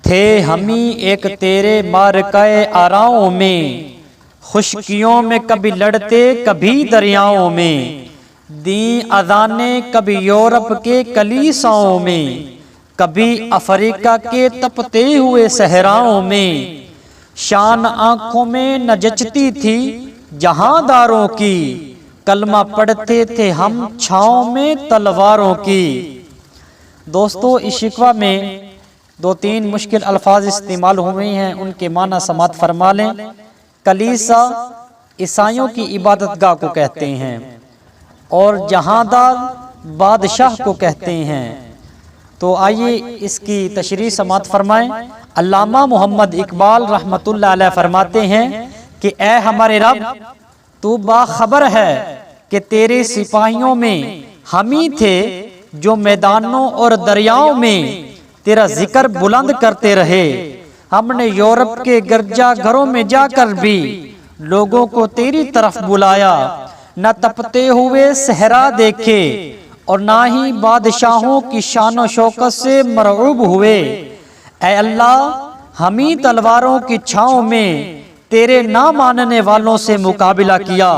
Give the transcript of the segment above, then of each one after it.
थे हमी एक तेरे मारकाए आराओं में, खुशकियों में कभी लड़ते कभी दरियाओं में, दी अजाने कभी यूरोप के कलीसाओं में, कभी अफ्रीका के तपते हुए सहराओं में। शान आंखों में न जचती थी जहांदारों की, कलमा पढ़ते थे हम छाँव में तलवारों की। दोस्तों, इस शिकवा में दो तीन मुश्किल अल्फाज इस्तेमाल हुए हैं, उनके माना समात फरमा लें। कलीसा ईसाइयों की इबादत गाह को कहते हैं और जहांदार बादशाह को कहते हैं। तो आइए इसकी तशरीह समात फरमाएं। अल्लामा मोहम्मद इकबाल रहमतुल्लाह अलैह फरमाते हैं कि ए हमारे रब, तू बाखबर है कि तेरे सिपाहियों में हम ही थे जो मैदानों और दरियाओं में तेरा जिक्र बुलंद करते रहे। हमने यूरोप के गिरजा घरों में जाकर भी लोगों को तेरी तरफ बुलाया, न तपते हुए सहरा देखे और ना ही बादशाहों की शान और शौकत से मरऊब हुए। ऐ अल्लाह, हम ही तलवारों की छाँव में तेरे ना मानने वालों से मुकाबिला किया,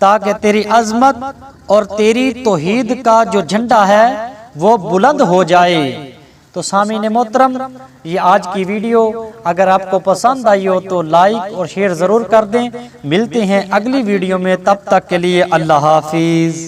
ताकि तेरी अजमत और तेरी तौहीद का जो झंडा है वो बुलंद हो जाए। तो सामीने मोहतरम, ये आज की वीडियो अगर आपको पसंद आई हो तो लाइक और शेयर ज़रूर कर दें। मिलते हैं अगली वीडियो में, तब तक के लिए अल्लाह हाफिज़।